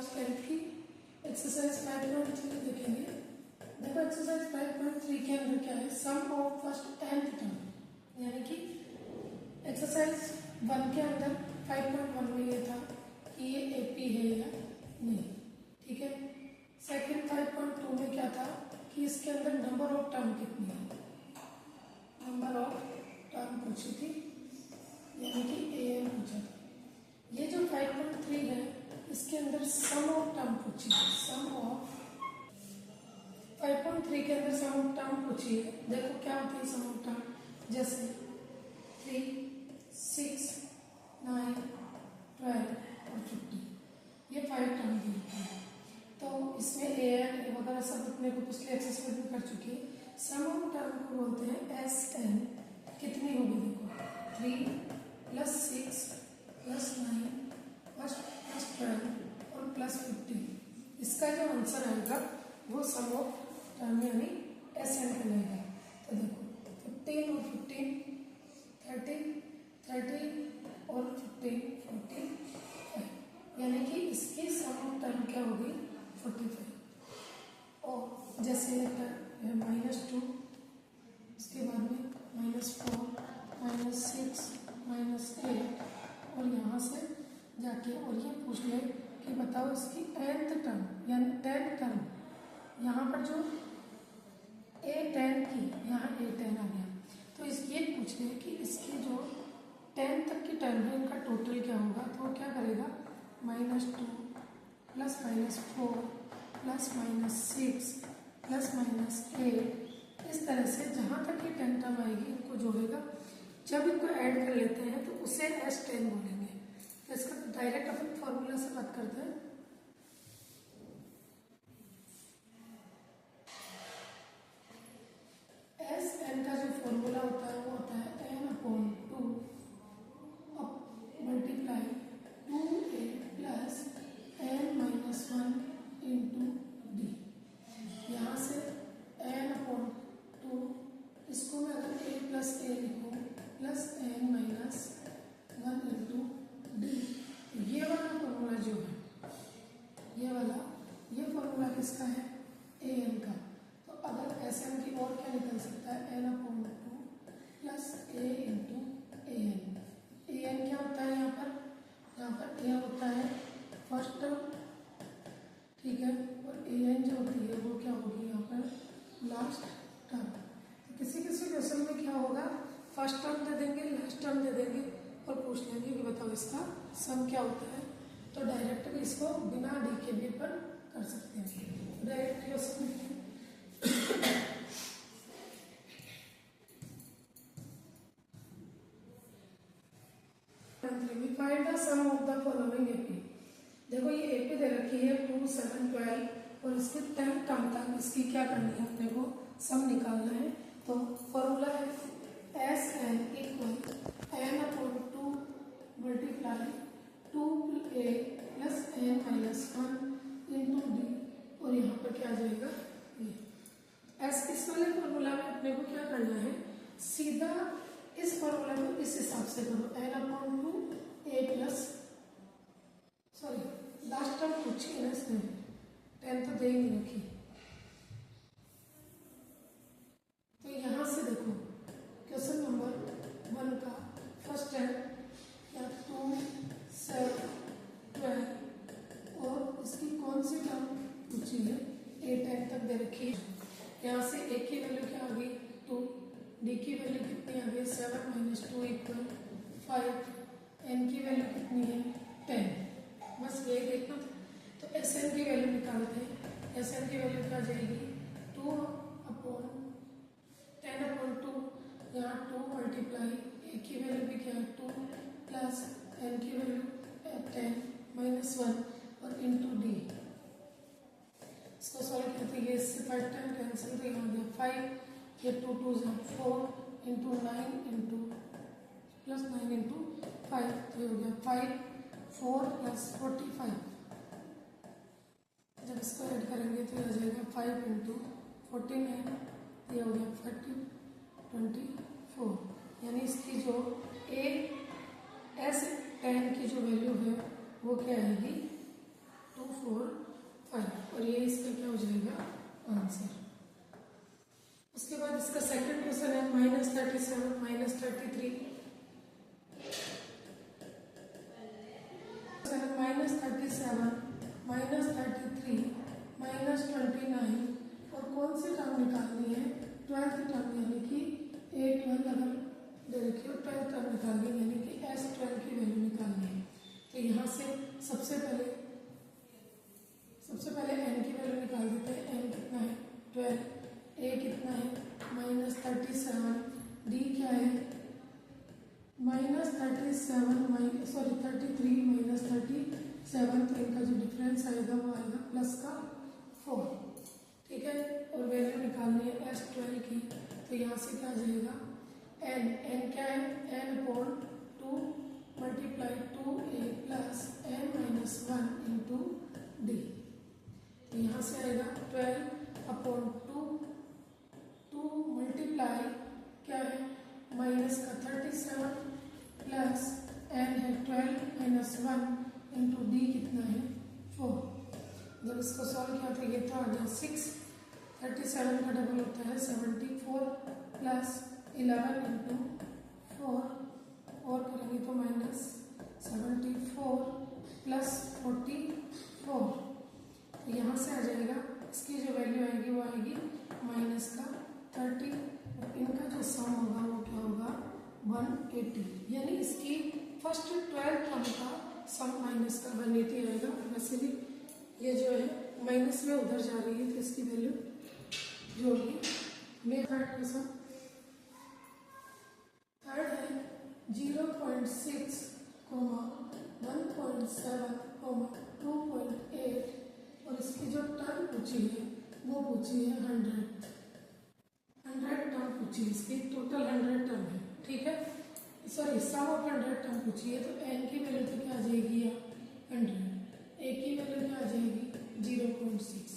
Class 10 की exercise 5.3 देखेंगे। देखो एक्सरसाइज 5.3 के अंदर क्या है, सम ऑफ फर्स्ट nth टर्म, यानी कि एक्सरसाइज 1 के अंदर 5.1 में ये था कि ये एपी है या नहीं, ठीक है। सेकंड 5.2 में क्या था कि इसके अंदर नंबर ऑफ टर्म कितनी है, नंबर ऑफ टर्म पूछी थी, यानी कि an पूछा था। ये जो 5.3 है इसके अंदर सम ऑफ टर्म पूछी है, सम ऑफ 5.3 के अंदर सम ऑफ टर्म पूछी है। देखो क्या होती है सम ऑफ टर्म, जैसे 3, 6, 9, 12 और 50, ये 5 टर्म की होती है। तो इसमें an वगैरह सब अपने को पिछले एक्सरसाइज में कर चुके हैं। सम ऑफ टर्म को बोलते हैं Sn। कितनी होगी देखो, 3 + 6 + 9 + 12 और +50। इसका जो आंसर आएगा वो सम ऑफ टर्म यानी Sn बनेगा। तो देखो 15 और 15 30, 30 और 15 45, यानी कि इसकी सम ऑफ टर्म क्या होगी 45। और जैसे है -2, इसके बाद में -4, -6, -8 और यहाँ से जाके और ये पूछ ले कि बताओ इसकी nth टर्म यानी 10th टर्म, यहाँ पर जो a10 की यहाँ a10 आ गया, तो इस ये पूछ ले कि इसकी जो 10 तक की टर्म है इनका टोटल क्या होगा। तो वो क्या करेगा, -2 + -4 + -6 + -8, इस तरह से जहाँ तक ये 10 टर्म आएगी इनको जोड़ेगा। जब इनको ऐड कर लेते हैं तो उसे S10 बोलेंगे। तो इसका डायरेक्ट अपन फॉर्मूला से बात करते हैं। Sn का जो फॉर्मूला होता है वो होता है n/2 multiply 2a + n-1 × d। यहाँ से n/2, इसको मैं अगर a + a लिखूँ + n-1 × d, ये वाला फॉर्मूला जो है ये फॉर्मूला किसका है, an का। तो अगर Sn की और क्या निकल सकता है, n/2 + a × an। an क्या होता है यहाँ पर a होता है फर्स्ट टर्म, ठीक है, और an जो होती है वो क्या होगी यहाँ पर लास्ट टर्म। तो किसी क्वेश्चन में क्या होगा, फर्स्ट टर्म दे देंगे, लास्ट टर्म दे देंगे और पूछ लेंगे कि बताओ इसका सम क्या होता है। तो डायरेक्ट भी इसको बिना डी के भी पर कर सकते हैं। Direct question find the sum of the following AP. देखो ये एपी दे रखी है 2, 7, 12 और इसके 10 टर्म तक इसकी क्या करनी है, अपने को सम निकालना है। तो फॉर्मूला है Sn = n/2 multiply 2a + n-1 × d, और यहाँ पर क्या आ जाएगा ये। इस वाले फॉर्मूला में अपने को क्या करना है, सीधा इस फॉर्मूला को इस हिसाब से करो, n/2 a sorry last term पूछी है ना इसमें, 10 तो दे ही नहीं रखी। तो यहाँ से देखो क्वेश्चन नंबर 1 का फर्स्ट है या 2, 7, 12 और इसकी कौन सी टर्म पूछी है, a10 तक दे रखी है। यहाँ से a की वैल्यू क्या आ गई 2, d की वैल्यू कितनी आ गई 7 - 2 = 5, n की वैल्यू कितनी है 10, बस ये देखना। तो Sn की वैल्यू निकालते हैं। Sn की वैल्यू क्या जाएगी 2/10/2, यहाँ 2 मल्टीप्लाई a की वैल्यू भी क्या है 2 + n की वैल्यू 10 - 1 और इंटू d। इसको सॉल्व करते हैं, इससे 5 टाइम कैंसिल, तो यहाँ गया 5, ये 2 × 2 = 4 × 9 + 9 × 5, तो ये हो गया 5, 4 + 45। जब इसको ऐड करेंगे तो ये आ जाएगा 5 × 49, ये हो गया 24, यानी इसकी जो Sn की जो वैल्यू है वो क्या आएगी 24 ये इसका क्या हो जाएगा आंसर। उसके बाद इसका सेकंड क्वेश्चन है -37 -33 -37 -33 -29 और कौन सी टर्म निकालनी है 12th टर्म यानी कि A12 अगर दे रखी हो 12th टर्म निकालनी है यानी कि S12 की वैल्यू निकालनी है। तो यहाँ से सबसे पहले n की वैल्यू निकाल देते हैं। n कितना है 12, a कितना है -37, d क्या है -33 -37, तो इनका जो डिफरेंस आएगा वो आएगा प्लस का 4, ठीक है। और वैल्यू निकालनी है S12 की, तो यहाँ से क्या आ जाएगा n क्या है n/2 multiply 2a plus n-1 into d, तो यहाँ से आएगा 12/2 मल्टीप्लाई क्या है माइनस का 37 प्लस n है 12 -1 इंटू डी कितना है 4। जब इसको सॉल्व किया तो ये तो आ गया 6, 37 का डबल होता है 74 प्लस 11 इंटू 4 और करेंगे तो -74 प्लस 44, यहाँ से आ जाएगा इसकी जो वैल्यू आएगी वो आएगी माइनस का 30, इनका जो सम होगा वो क्या होगा 180, यानी इसकी फर्स्ट 12 टर्म का सम माइनस का 180 आएगा। वैसे भी ये जो है माइनस में उधर जा रही है तो इसकी वैल्यू जो होगी थर्ड है 0.6, 1.7, 2.8 और इसकी जो टर्म पूछी है वो पूछी है 100 टर्म पूछी है, इसकी टोटल 100 टर्म है, ठीक है। सॉरी सम ऑफ 100 टर्म पूछी है, तो n की वैल्यू तो क्या आ जाएगी 100, a की वैल्यू क्या आ जाएगी 0.6,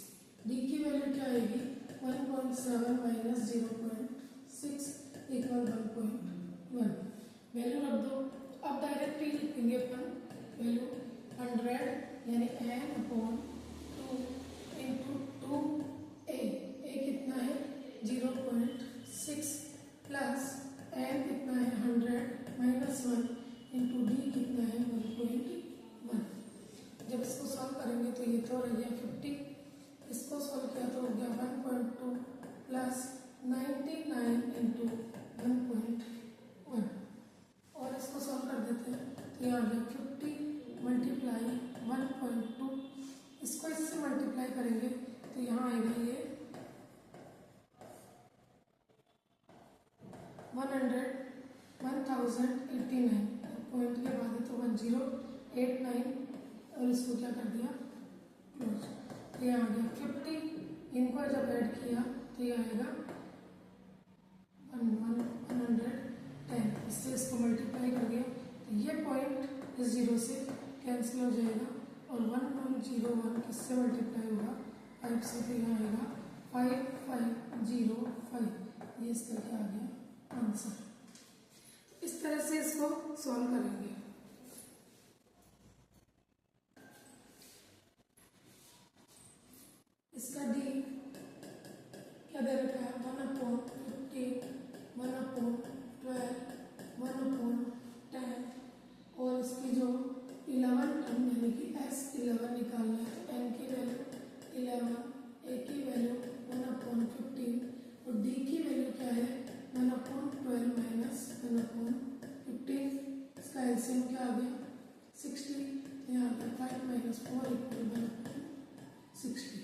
d की वैल्यू क्या आएगी 1.7 माइनस 0.6 इक्वल 1.1, वैल्यू रख दो। अब डायरेक्टली लिखेंगे अपन वैल्यू 100 यानी n/2 इंटू 2a, कितना है 0.6 प्लस n कितना है 100 -1 इंटू डी कितना है 1.1। जब इसको सॉल्व करेंगे तो ये तो रह गया 50, इसको सॉल्व किया तो हो गया 1.2 प्लस 99 इंटू 1.1 और इसको सॉल्व कर देते हैं तो यहाँ आ गया 50 मल्टीप्लाई 1.2, इसको इससे मल्टीप्लाई करेंगे तो यहाँ आएगा ये 1089 पॉइंट के बाद है तो 1089 और इसको क्या कर दिया क्लोज, तो ये आ गया 50, इनको जब ऐड किया तो ये आएगा 110, इससे इसको मल्टीप्लाई कर दिया तो ये पॉइंट इस 0 से कैंसिल हो जाएगा और 1101 किससे मल्टीप्लाई होगा 5 से, तो यहाँ आएगा 5505, ये इसका क्या आ गया आंसर। इस तरह से इसको सॉल्व करेंगे। इसका डी क्या दे रखा है 1/15, 1/12, 1/10 और इसकी जो 11 टर्म यानी कि S11 निकालना है तो n की वैल्यू 11, a की वैल्यू 1/15 और d की वैल्यू क्या है 1/12 माइनस 1/15, इसका एलसीएम क्या आ गया 60, यहाँ पे 5 - 4 इक्वल 1/60,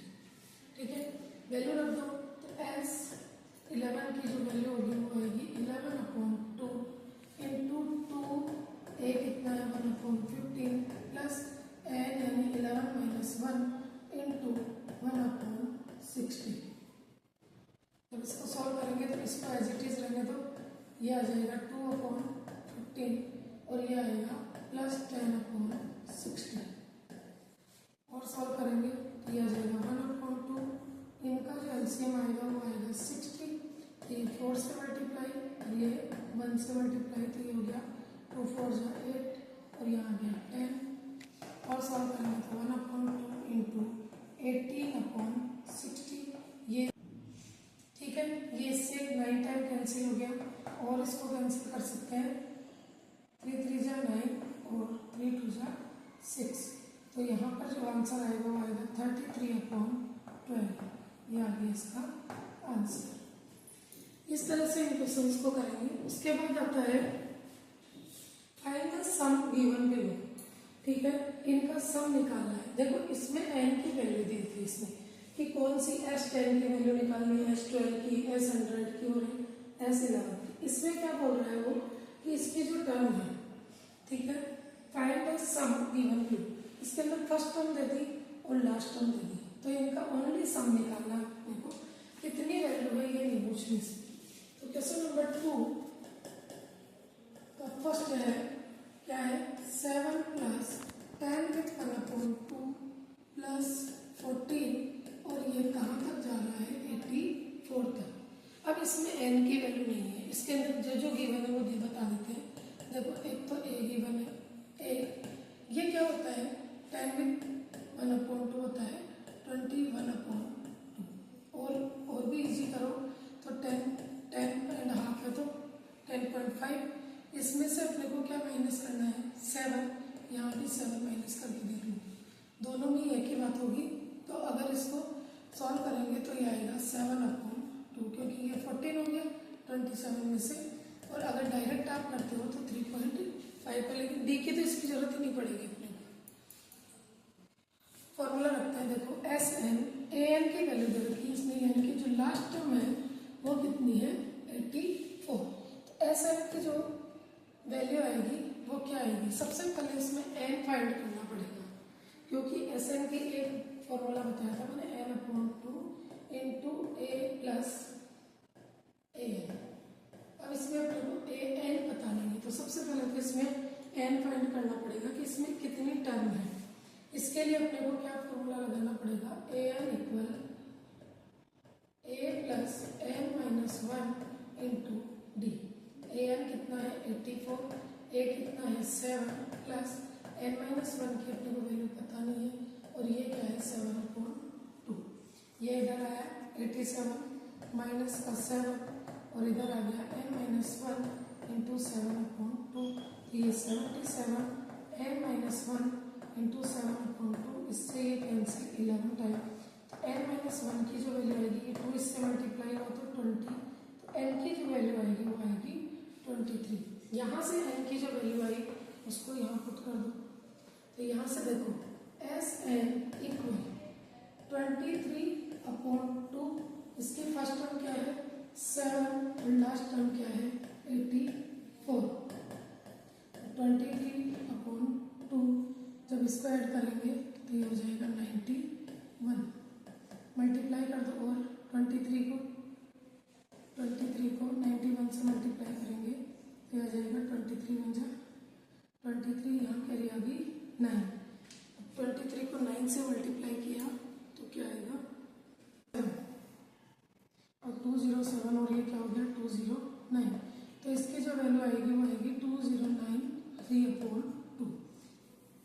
ठीक है। वैल्यू रख दो तो S11 की जो वैल्यू होगी वो आएगी 11/2 इंटू 2 a कितना है 1/15 प्लस n यानी 11 - 1 इंटू 1/60। जब इसको सॉल्व करेंगे तो इसको एज इट इज रहने दो, ये आ जाएगा 2/15 और ये आएगा प्लस 10/60 और सॉल्व करेंगे तो ये आ जाएगा 1/2, इनका जो एलसीएम आएगा वो आएगा 60, ये 4 से मल्टीप्लाई और ये 1 से मल्टीप्लाई तो ये हो गया 2 4 जा 8 और यहाँ आ गया 10 और सॉल्व करेंगे तो 1/2 इंटू 18/60 कैंसिल हो गया और इसको कैंसिल कर सकते हैं, 3 3 जा 9 और 3 2 जा 6। तो यहाँ पर जो आंसर आएगा वो आएगा 33/12। ये आ गया इसका आंसर। इस तरह से इन क्वेश्चंस को करेंगे। उसके बाद आता है find the sum given below. ठीक है, इनका सम निकालना है। देखो इसमें n की वैल्यू दी थी इसमें कि कौन सी S10 की वैल्यू निकालनी है, S12 की, S100 की और S11 की। इसमें क्या बोल रहा है वो कि इसकी जो टर्म है, ठीक है, find the sum given below. इसके अंदर फर्स्ट टर्म दे दी और लास्ट टर्म दे दी, तो इनका ओनली सम निकालना है। देखो कितनी वैल्यू है ये नहीं पूछनी इसमें। तो क्वेश्चन नंबर 2 का फर्स्ट है क्या है, 7 + 10^2 + 14 और ये कहाँ तक जा रहा है, 84 तक। अब इसमें n की वैल्यू नहीं है, इसके अंदर जो गिवन है वो बता देते हैं। देखो एक तो a गिवन है, a ये क्या होता है, 10^1/2 होता है 21/2। और भी इजी करो तो 10.5 है तो 10.5। इसमें से अपने को क्या माइनस करना है, 7। यहाँ भी 7 माइनस करके देख लो, दोनों में एक ही बात होगी। तो अगर इसको सॉल्व करेंगे तो ये आएगा 7/2, क्योंकि ये 14 हो गया 27 में से। और अगर डायरेक्ट आप करते हो तो 3.5 पर, लेकिन डी की तो इसकी जरूरत ही नहीं पड़ेगी अपने को। फॉर्मूला रखते हैं, देखो SN, AN की वैल्यू दे रखी है इसमें, यानी कि जो लास्ट टर्म है वो कितनी है, 84। तो SN की जो वैल्यू आएगी वो क्या आएगी, सबसे पहले इसमें n फाइंड करना पड़ेगा, क्योंकि SN की एक फॉर्मूला बताया था मैंने, n/2 × a + an। अब इसमें अपने को an पता नहीं है, तो सबसे पहले तो इसमें n फाइंड करना पड़ेगा कि इसमें कितनी टर्म है। इसके लिए अपने को क्या फॉर्मूला लगाना पड़ेगा, an = a + n - 1 × d। an कितना है 84, a कितना है 7 + n-1 की अपने को वैल्यू पता नहीं है, और ये क्या है 7/2। ये इधर आया 87 माइनस का 7 और इधर आ गया n-1 × 7/2। ये 77 n-1 × 7/2, इससे ये कैंसिल 11 टाइम। तो n-1 की जो वैल्यू आएगी, ये 2 इससे मल्टीप्लाई हो तो 20। तो n की जो वैल्यू आएगी वो आएगी 23। यहाँ से n की जो वैल्यू आई उसको यहाँ पुट कर दो। तो यहाँ से देखो SN = 23/2। इसकी फर्स्ट टर्म क्या है 7 और लास्ट टर्म क्या है 84। 23/2 जब इसको ऐड करेंगे तो ये हो जाएगा 91। मल्टीप्लाई कर दो और 23 को 91 से मल्टीप्लाई करेंगे तो आ जाएगा 23 × 23, यहाँ कैरी आ गई 9। 23 को 9 से मल्टीप्लाई किया तो क्या आएगा 7 और 207 और ये क्या हो गया 209। तो इसकी जो वैल्यू आएगी वो आएगी 2093/2।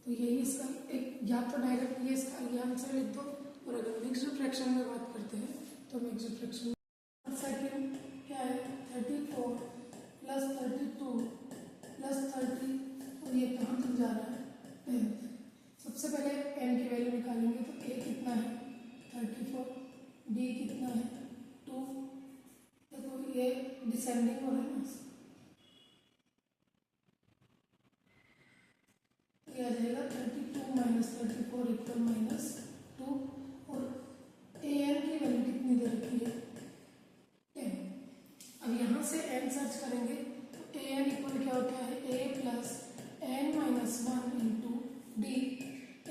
तो यही इसका एक, या तो डायरेक्ट ये इसका ये आंसर लिख दो, और अगर मिक्स्ड फ्रैक्शन में बात करते हैं तो मिक्स्ड फ्रैक्शन सेकंड क्या है 34 + 32 + 30, और ये कहाँ तक जा रहा है 10 तक। सबसे पहले n की वैल्यू निकालेंगे तो a कितना है 34, b कितना है 2। देखो ये डिसेंडिंग हो रहा है ना, ये आ जाएगा 32 - 34 = -2। और an की वैल्यू कितनी दे रखी है 10। अब यहाँ से n सर्च करेंगे तो an = क्या होता है a + n-1 × d।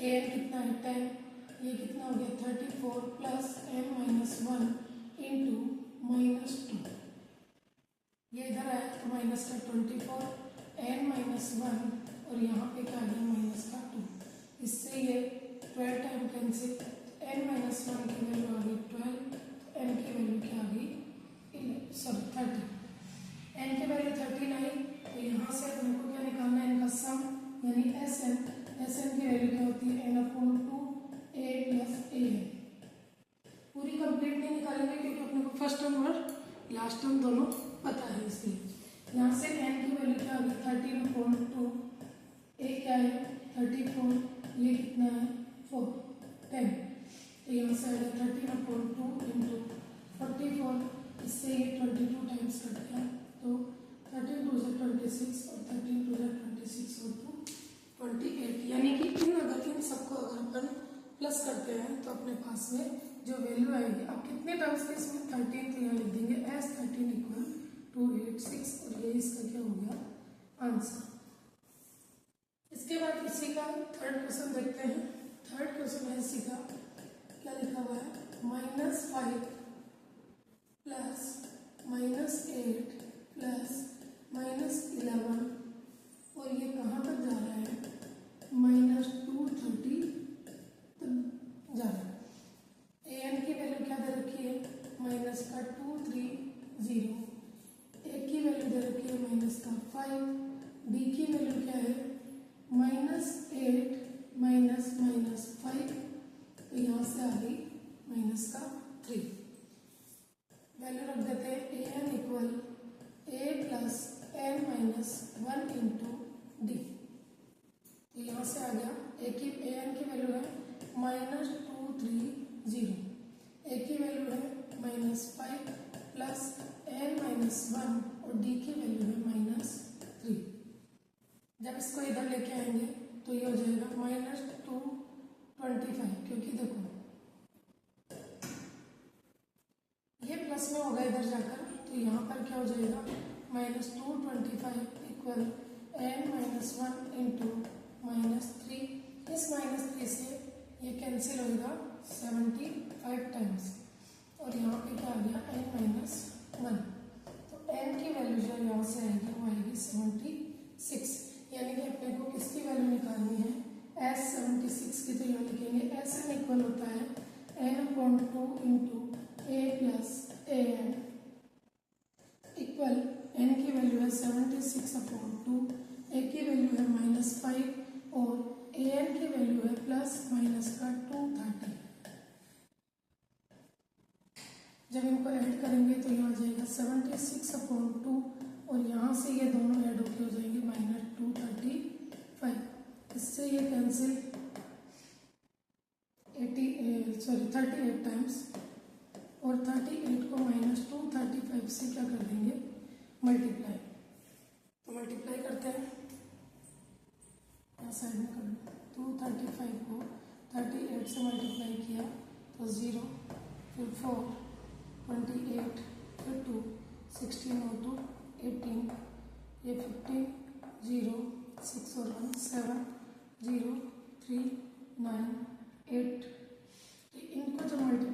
an कितना है 10, ये कितना हो गया 34 + n-1 × -2। ये इधर आया तो माइनस का 24 n-1 और यहाँ पे क्या आ गया -2। इससे ये 12 टाइम कैंसिल, n-1 की वैल्यू आ गई 12, n की वैल्यू क्या आ गई 30। n की वैल्यू 30 आई, तो यहाँ से अपने को क्या निकालना है इनका सम, यानी SN की वैल्यू क्या होती है n/2 a + an। पूरी कंप्लीट नहीं निकालेंगे क्योंकि अपने को फर्स्ट टर्म और लास्ट टर्म दोनों पता है इसलिए। यहाँ से n की वैल्यू क्या होगी 13/2, एक क्या है 34, ये कितना है 4 10, तो यहाँ से आएगा 13/2 इंटू 44, इससे ये 22 टाइम्स कट गया, तो 13 2 से 26 और 13 2 से 26 और 2 28, यानी कि इन सबको अगर अपन प्लस करते हैं तो अपने पास में जो वैल्यू आएगी, अब कितने टर्म्स के इसमें 13, तो यहाँ लिख देंगे एस 13 इक्वल 286, और ये इसका क्या हो गया आंसर। इसके बाद इसी का थर्ड क्वेश्चन देखते हैं। थर्ड क्वेश्चन है इसी का, क्या लिखा हुआ है -5 प्लस -8 प्लस -11, और ये कहाँ तक जा रहा है -230 तक जा रहा है। ए एन की वैल्यू क्या दे रखी है -230, ए की वैल्यू दे रखी है -5, बी की वैल्यू क्या है -8 -5, तो यहाँ से आ गई -3। वैल्यू रख देते हैं ए एन इक्वल ए प्लस एन -1 इंटू डी, तो यहाँ से आ गया ए एन की वैल्यू है -230, ए की वैल्यू है -5 प्लस एन -1 और डी की वैल्यू है -3। जब इसको इधर लेके आएंगे तो ये हो जाएगा -225, क्योंकि देखो ये प्लस में होगा इधर जाकर, तो यहाँ पर क्या हो जाएगा -225 इक्वल n-1 इंटू -3, इस -3 से ये कैंसिल होगा 75 टाइम्स, और यहाँ पे क्या आ गया n-1, तो n की वैल्यू जो यहाँ से आएगी वो आएगी 76, यानी कि अपने को किसकी वैल्यू निकालनी है S76 की, तो यहाँ लिखेंगे Sn इक्वल होता है n/2 into a plus A N equal n की वैल्यू है 76/2, a की वैल्यू है -5 और ए एन की वैल्यू है ±230। जब इनको ऐड करेंगे तो यहाँ आ जाएगा 76/2, और यहाँ से ये दोनों ऐड होकर हो जाएंगे -235, इससे ये कैंसिल 38 टाइम्स, और 38 को -235 से क्या कर देंगे मल्टीप्लाई, तो मल्टीप्लाई करते हैं, साइड में कर लो, 235 को 38 से मल्टीप्लाई किया तो 0, फिर 4, 28, फिर 2, 16 और 2 18, ये 15, 0, 6 और 1 7, 0, 3, 9, 8, इनको जब मल्टीप्लाई